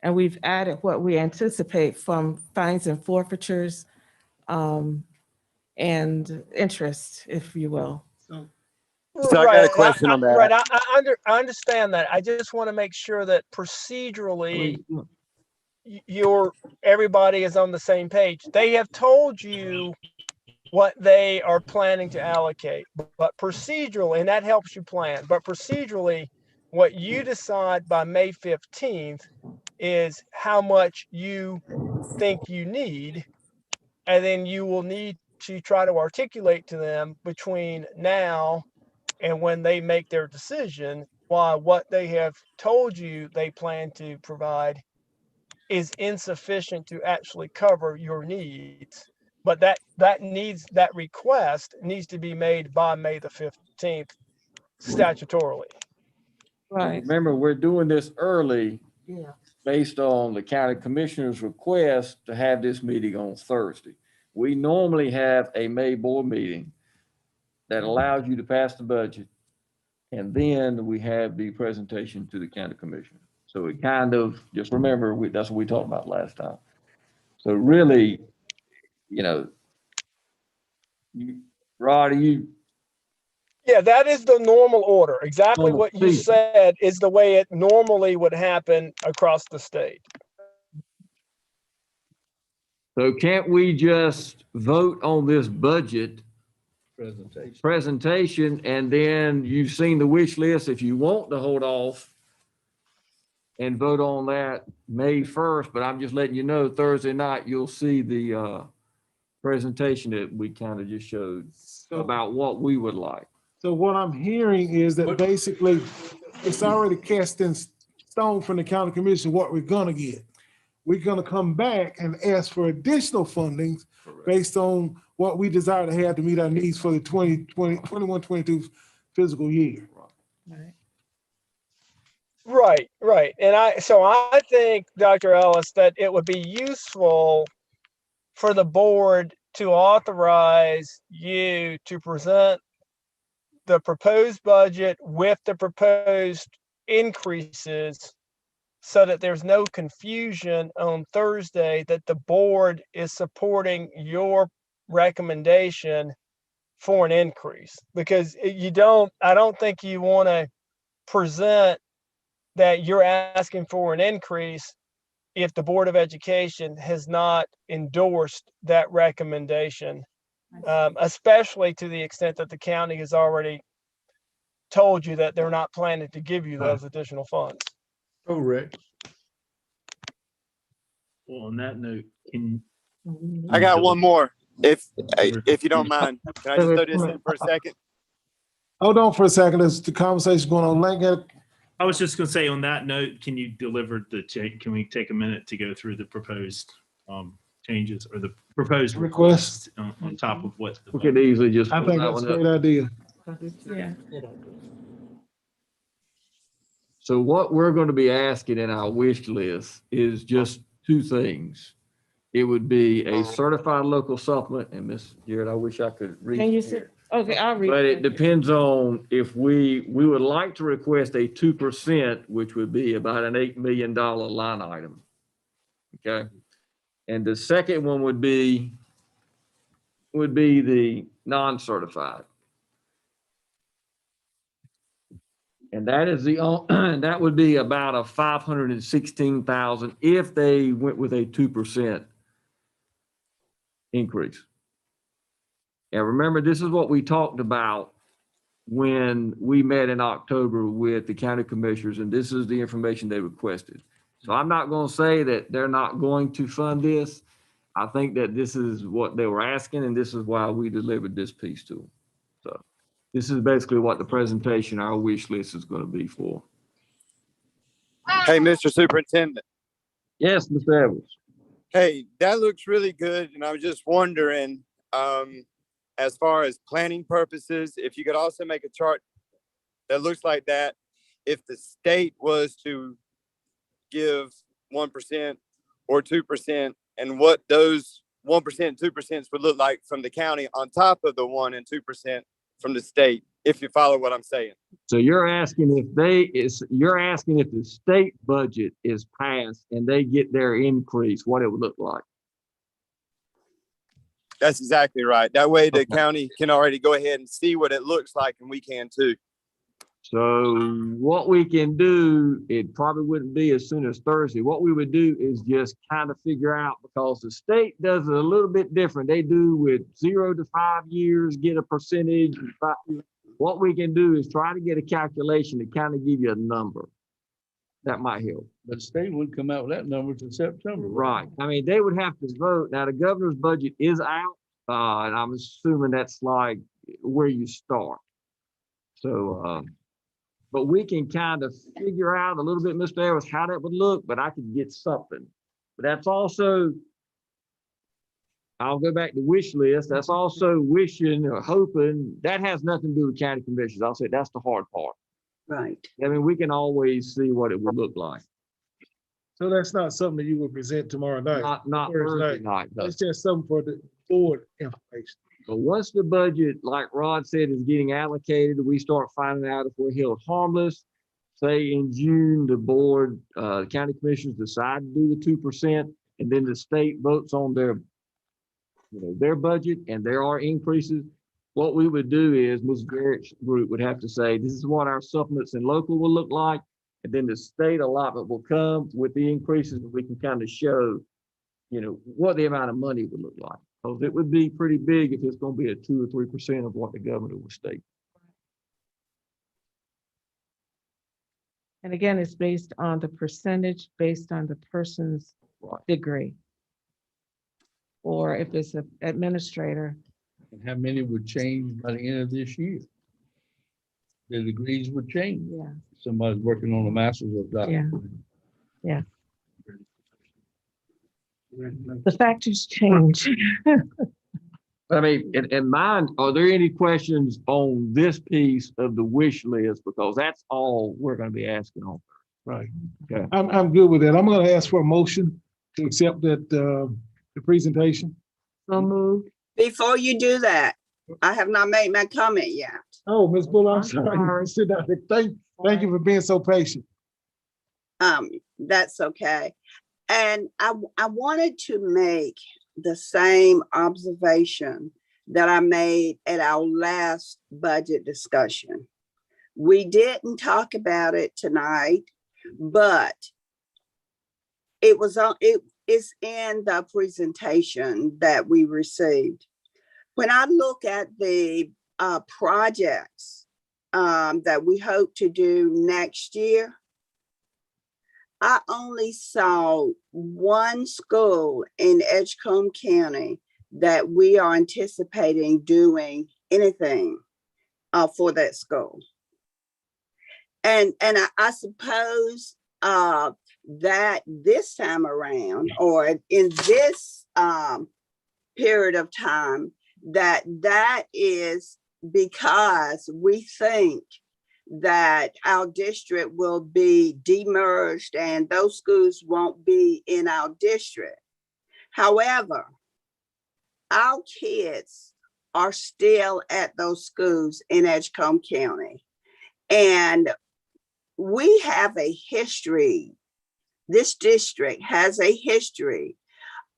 And we've added what we anticipate from fines and forfeitures and interest, if you will. So I got a question on that. Right. I understand that. I just want to make sure that procedurally everybody is on the same page. They have told you what they are planning to allocate, but procedurally, and that helps you plan, but procedurally, what you decide by May 15th is how much you think you need, and then you will need to try to articulate to them between now and when they make their decision why what they have told you they plan to provide is insufficient to actually cover your needs. But that request needs to be made by May the 15th statutorily. Right. Remember, we're doing this early Yeah. based on the county commissioner's request to have this meeting on Thursday. We normally have a May board meeting that allows you to pass the budget. And then we have the presentation to the county commissioner. So it kind of, just remember, that's what we talked about last time. So really, Rod, Yeah, that is the normal order. Exactly Normal what you season. said is the way it normally would happen across the state. so can't we just vote on this budget Presentation. and then you've seen the wish list, if you want to hold off and vote on that May 1st, but I'm just letting you know, Thursday night, you'll see the presentation that we kind of just showed about what we would like. So what I'm hearing is that basically it's already cast in stone from the county commission what we're gonna get. We're gonna come back and ask for additional fundings based on what we desire to have to meet our needs for the 21-22 fiscal year. Right. And I think, Dr. Ellis, that it would be useful for the board to authorize you to present the proposed budget with the proposed increases so that there's no confusion on Thursday that the board is supporting your recommendation for an increase. Because I don't think you want to present that you're asking for an increase if the Board of Education has not endorsed that recommendation, especially to the extent that the county has already told you that they're not planning to give you those additional funds. Oh, Rick. Well, on that note, I got one more. If you don't mind, can I just throw this in for a second? Hold on for a second. There's the conversation going on. Lincoln, I was just going to say on that note, can you deliver can we take a minute to go through the proposed changes or the proposed Request. requests on top of what? We could easily just. I pull think that that's a one up. great idea. Yeah. So what we're going to be asking in our wish list is just two things. It would be a certified local supplement, and Miss Jared, I wish I could read. Can you see? Okay, I'll read. But it depends on if we would like to request a 2%, which would be about an $8 million line item. Okay. And the second one would be the non-certified. And that is that would be about a 516,000 if they went with a 2% increase. And remember, this is what we talked about when we met in October with the county commissioners, and this is the information they requested. So I'm not going to say that they're not going to fund this. I think that this is what they were asking, and this is why we delivered this piece to them. So this is basically what the presentation, our wish list is going to be for. Hey, Mr. Superintendent. Yes, Mr. Edwards. Hey, that looks really good. And I was just wondering, as far as planning purposes, if you could also make a chart that looks like that, if the state was to give 1% or 2%, and what those 1%, 2% would look like from the county on top of the 1% and 2% from the state, if you follow what I'm saying. So you're asking if the state budget is passed and they get their increase, what it would look like. That's exactly right. That way the Okay. county can already go ahead and see what it looks like, and we can too. So what we can do, it probably wouldn't be as soon as Thursday. What we would do is just kind of figure out, because the state does it a little bit different. They do with 0 to 5 years, get a percentage. What we can do is try to get a calculation to kind of give you a number. That might help. But the state wouldn't come out with that number till September. Right. I mean, they would have to vote. Now, the governor's budget is out, and I'm assuming that's like where you start. So, but we can kind of figure out a little bit, Mr. Evans, how that would look, but I could get something. But that's also, I'll go back to wish list. That's also wishing or hoping. That has nothing to do with county commissions. I'll say that's the hard part. Right. I mean, we can always see what it would look like. So that's not something that you will present tomorrow night. Not Thursday night. No. It's just something for the board information. But once the budget, like Rod said, is getting allocated, we start finding out if we're held harmless. Say in June, the board, county commissioners decide to do the 2%, and then the state votes on their budget, and there are increases. What we would do is Ms. Garrett's group would have to say, this is what our supplements and local will look like. And then the state allotment will come with the increases, and we can kind of show, what the amount of money would look like. Because it would be pretty big if it's going to be a 2 or 3% of what the governor would state. And again, it's based on the percentage, based on the person's degree. Or if it's an administrator. And how many would change by the end of this year? The degrees would change. Yeah. Somebody's working on a master's of doctorate. Yeah. The factors change. I mean, in mind, are there any questions on this piece of the wish list? Because that's all we're going to be asking on. Right. Okay. I'm good with that. I'm going to ask for a motion to accept that, the presentation. So moved. Before you do that, I have not made my comment yet. Oh, Ms. Bull, I'm I'm sorry. sorry. Sit down. Thank you for being so patient. That's okay. And I wanted to make the same observation that I made at our last budget discussion. We didn't talk about it tonight, but it's in the presentation that we received. When I look at the projects that we hope to do next year, I only saw one school in Edgecombe County that we are anticipating doing anything for that school. And I suppose that this time around, or in this period of time, that is because we think that our district will be demerged and those schools won't be in our district. However, our kids are still at those schools in Edgecombe County. And we have a history, this district has a history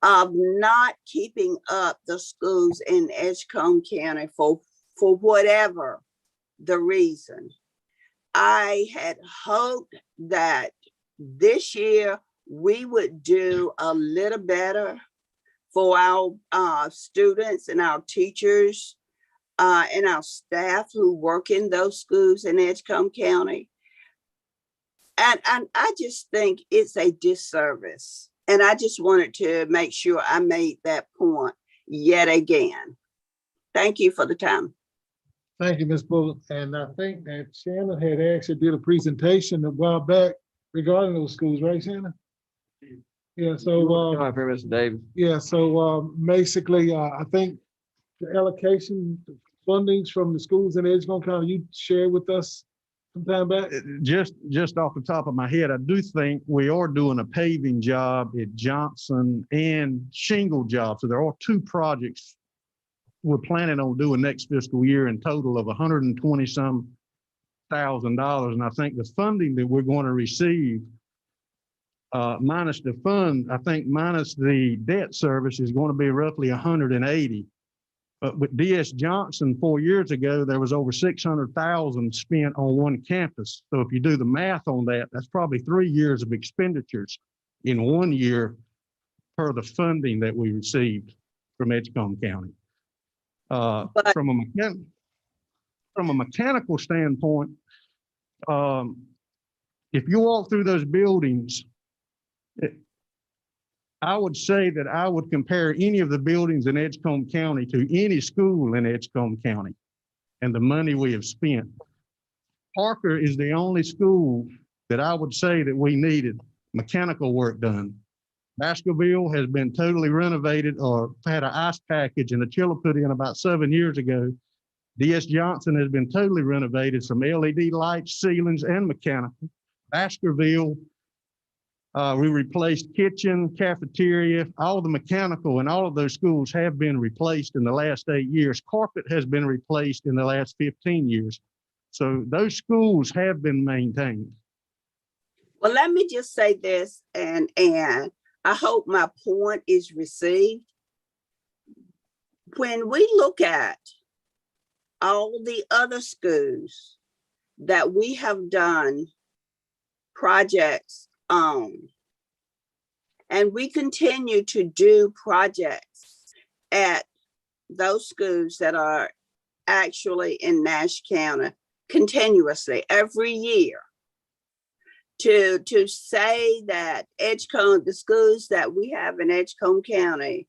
of not keeping up the schools in Edgecombe County for whatever the reason. I had hoped that this year we would do a little better for our students and our teachers and our staff who work in those schools in Edgecombe County. And I just think it's a disservice. And I just wanted to make sure I made that point yet again. Thank you for the time. Thank you, Ms. Bullock. And I think that Shannon had actually did a presentation a while back regarding those schools, right, Shannon? Yeah, so, Come on, Mr. Davis. yeah, so basically, I think the allocation fundings from the schools in Edgecombe County, you shared with us some time back. Just off the top of my head, I do think we are doing a paving job at Johnson and shingle job. So there are 2 projects we're planning on doing next fiscal year in total of $120-some thousand. And I think the funding that we're going to receive, minus the fund, I think minus the debt service, is going to be roughly 180. But with DS Johnson 4 years ago, there was over 600,000 spent on one campus. So if you do the math on that, that's probably 3 years of expenditures in 1 year per the funding that we received from Edgecombe County. From a mechanical standpoint, if you walk through those buildings, I would say that I would compare any of the buildings in Edgecombe County to any school in Edgecombe County and the money we have spent. Parker is the only school that I would say that we needed mechanical work done. Baskerville has been totally renovated or had an ice package and a chiller put in about 7 years ago. DS Johnson has been totally renovated, some LED lights, ceilings, and mechanical. Baskerville, we replaced kitchen, cafeteria, all the mechanical in all of those schools have been replaced in the last 8 years. Carpet has been replaced in the last 15 years. So those schools have been maintained. Well, let me just say this, and I hope my point is received. When we look at all the other schools that we have done projects on, and we continue to do projects at those schools that are actually in Nash County continuously every year, to say that Edgecombe, the schools that we have in Edgecombe County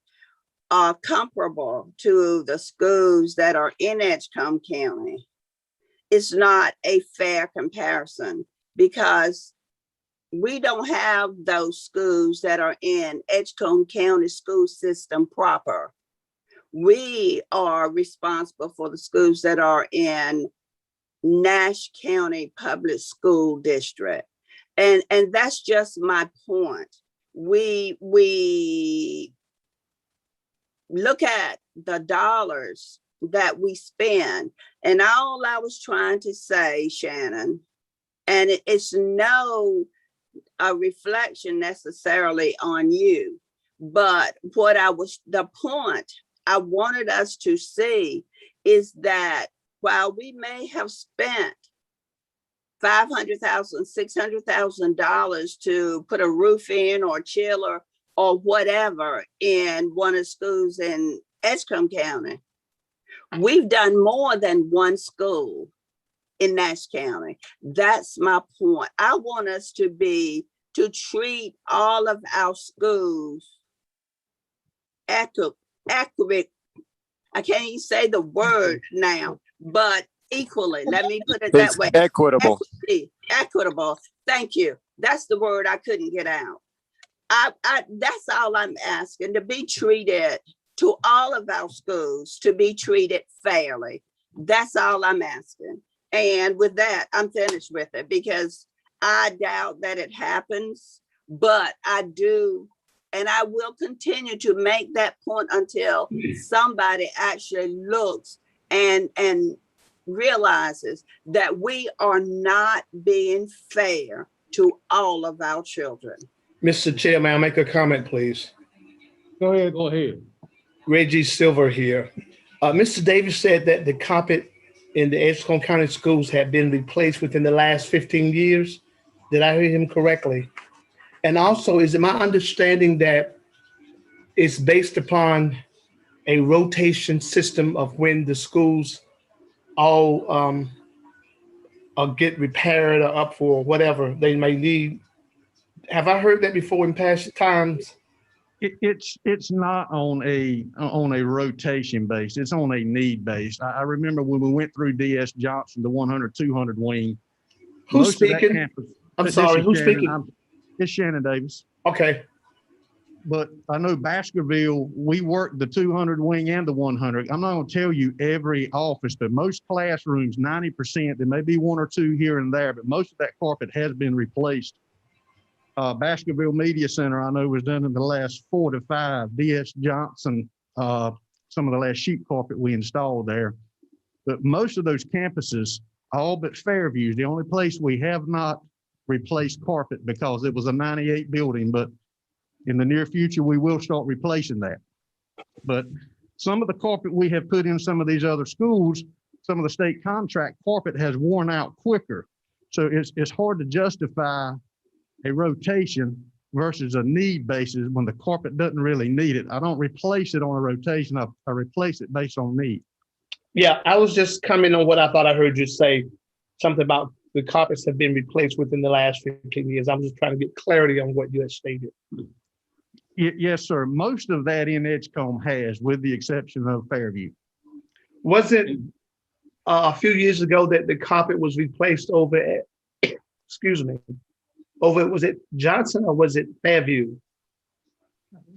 are comparable to the schools that are in Edgecombe County is not a fair comparison, because we don't have those schools that are in Edgecombe County school system proper. We are responsible for the schools that are in Nash County Public School District. And that's just my point. We look at the dollars that we spend, and all I was trying to say, Shannon, and it's no reflection necessarily on you, but the point I wanted us to see is that while we may have spent $500,000, $600,000 to put a roof in or chiller or whatever in one of the schools in Edgecombe County, we've done more than one school in Nash County. That's my point. I want us to treat all of our schools accurate. I can't even say the word now, but equally. Let me put it that way. Equitable. Equitable. Thank you. That's the word I couldn't get out. That's all I'm asking, to be treated, to all of our schools, to be treated fairly. That's all I'm asking. And with that, I'm finished with it, because I doubt that it happens, but I do And I will continue to make that point until somebody actually looks and realizes that we are not being fair to all of our children. Mr. Chair, may I make a comment, please? Go ahead. Go ahead. Reggie Silver here. Mr. Davis said that the carpet in the Edgecombe County schools had been replaced within the last 15 years. Did I hear him correctly? And also, is it my understanding that it's based upon a rotation system of when the schools all get repaired or up for whatever they may need? Have I heard that before in past times? It's not on a rotation base. It's on a need base. I remember when we went through DS Johnson, the 100, 200 wing. Who's most of that speaking? campus- I'm this sorry, is who's Shannon. speaking? It's Shannon Davis. Okay, But I know Baskerville, we worked the 200 wing and the 100. I'm not going to tell you every office, but most classrooms, 90%, there may be one or two here and there, but most of that carpet has been replaced. Baskerville Media Center, I know, was done in the last 4 to 5. DS Johnson, some of the last sheet carpet we installed there. But most of those campuses, all but Fairview's, the only place we have not replaced carpet because it was a 98 building, but in the near future, we will start replacing that. But some of the carpet we have put in some of these other schools, some of the state contract carpet has worn out quicker. So it's hard to justify a rotation versus a need basis when the carpet doesn't really need it. I don't replace it on a rotation. I replace it based on need. yeah, I was just commenting on what I thought I heard you say, something about the carpets have been replaced within the last 15 years. I was just trying to get clarity on what you had stated. Yes, sir. Most of that in Edgecombe has, with the exception of Fairview. Was it a few years ago that the carpet was replaced over at, excuse me, was it Johnson or was it Fairview?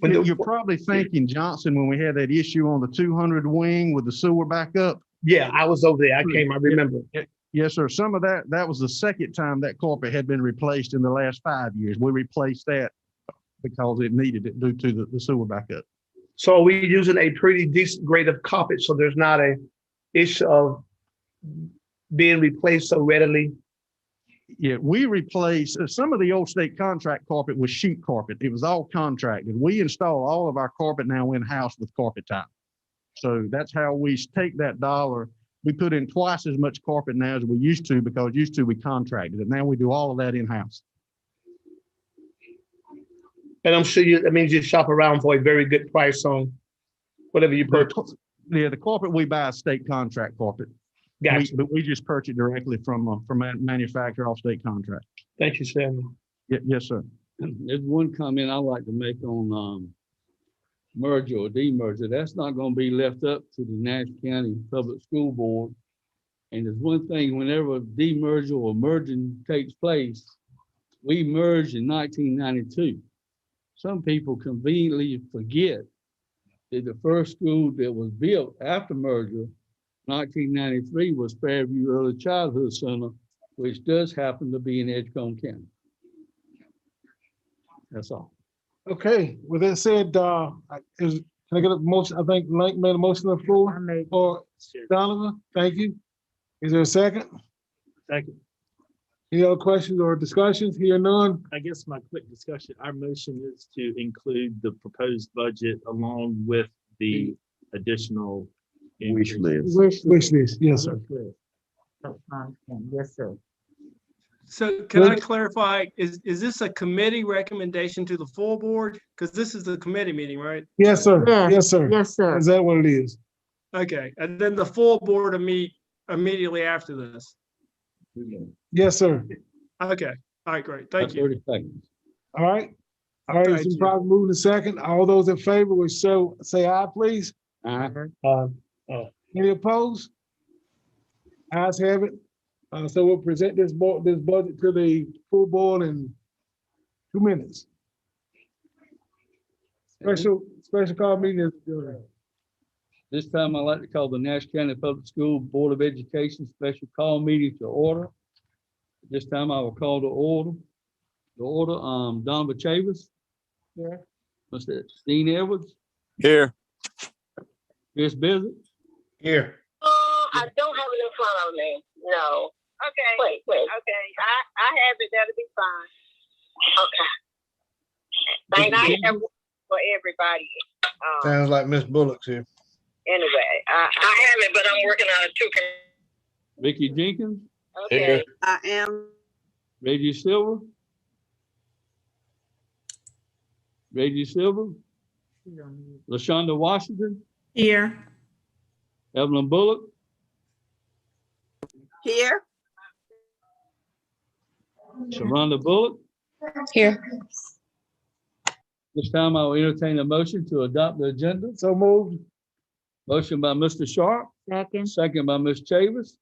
You're probably thinking Johnson when we had that issue on the 200 wing with the sewer backup. Yeah, I was over there. I remember. Yes, sir. Some of that was the second time that carpet had been replaced in the last 5 years. We replaced that because it needed it due to the sewer backup. So are we using a pretty decent grade of carpet so there's not a issue of being replaced so readily? Yeah, we replaced some of the old state contract carpet was sheet carpet. It was all contracted. We install all of our carpet now in-house with Carpet Time. So that's how we take that dollar. We put in twice as much carpet now as we used to because used to we contracted it. Now we do all of that in-house. And I'm sure that means you shop around for a very good price on whatever you purchase. Yeah, the carpet we buy is state contract carpet. Gotcha. But we just purchase directly from a manufacturer off state contract. Thank you, Samuel. Yes, sir. There's one comment I'd like to make on merger or demerger. That's not going to be left up to the Nash County Public School Board. And there's one thing, whenever demerger or merging takes place, we merged in 1992. Some people conveniently forget that the first school that was built after merger, 1993, was Fairview Early Childhood Center, which does happen to be in Edgecombe County. That's all. Okay, with that said, can I get a motion? I think Mike made a motion on the floor. I made- Or Donovan, thank you. Is there a second? Second. Any other questions or discussions? Here none. I guess my quick discussion, our motion is to include the proposed budget along with the additional Wish increase. list. Wish list, yes, sir. That's fine. Yes, sir. So can I clarify, is this a committee recommendation to the full board? Because this is the committee meeting, right? Yes, sir. Yes, Yes, sir. Yes, sir. Is that what it is? Okay, and then the full board will meet immediately after this. Yes, sir. Okay, all right, great, thank you. 30 seconds. All right. All right, Thank it's been you. probably moving a second. All those in favor will show, say aye, please. Any opposed? Ayes have it. So we'll present this budget to the full board in 2 minutes. Special call meeting is adjourned. This time I'd like to call the Nash County Public School Board of Education special call meeting to order. This time I will call to order. Donovan Chavis. Here. Mr. Dean Edwards, Here. Chris Bizzard, Here. I don't have it in front of me. No. Okay. Wait. Okay. I have it. That'll be fine. Okay. And I have for everybody. Sounds like Miss Bullock's here. Anyway, I have it, but I'm working on it too. Vicky Jenkins, Okay. I am. Reggie Silver. LaShonda Washington, Here. Evelyn Bullock, Here. Sharonda Bullock. Here. This time I will entertain a motion to adopt the agenda. So moved. Motion by Mr. Sharp, Second. second by Ms. Chavis.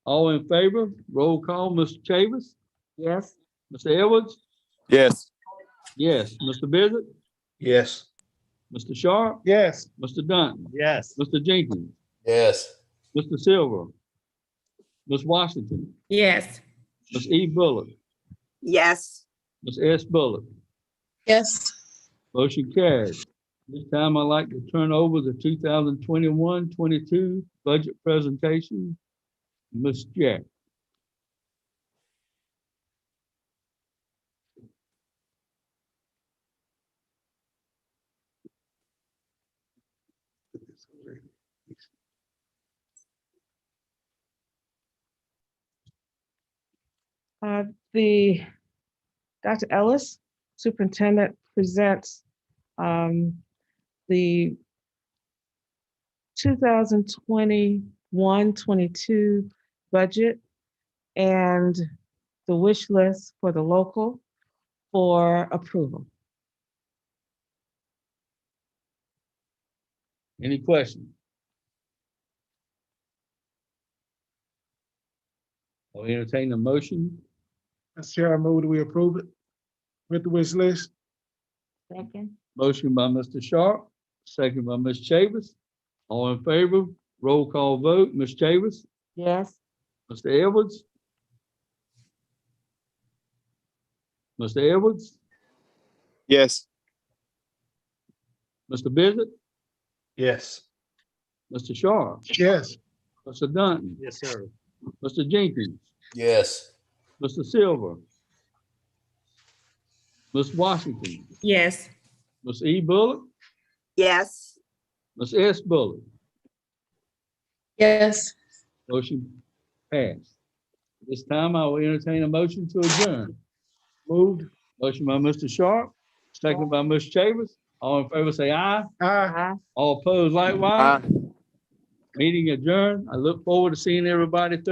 All in favor, roll call, Mr. Chavis, Yes. Mr. Edwards, Yes. yes, Mr. Bizzard, Yes. Mr. Sharp, Yes. Mr. Dunn, Yes. Mr. Jenkins, Yes. Mr. Silver, Ms. Washington, Yes. Ms. E. Bullock, Yes. Ms. S. Bullock. Yes. Motion carries. This time I'd like to turn over the 2021-22 budget presentation. Ms. Jack. The Dr. Ellis, superintendent, presents the 2021-22 budget and the wish list for the local for approval. Any questions? I'll entertain the motion. Mr. Chair, I move that we approve it with the wish list. Second. Motion by Mr. Sharp, second by Ms. Chavis. All in favor, roll call vote. Ms. Chavis, Yes. Mr. Edwards. Mr. Edwards, Yes. Mr. Bizzard, Yes. Mr. Sharp, Yes. Mr. Dunn, Yes, sir. Mr. Jenkins, Yes. Mr. Silver, Ms. Washington, Yes. Ms. E. Bullock, Yes. Ms. S. Bullock. Yes. Motion passed. This time I will entertain a motion to adjourn. Moved. Motion by Mr. Sharp, second by Ms. Chavis. All in favor say aye. Aye. All opposed likewise. Meeting adjourned. I look forward to seeing everybody Thursday.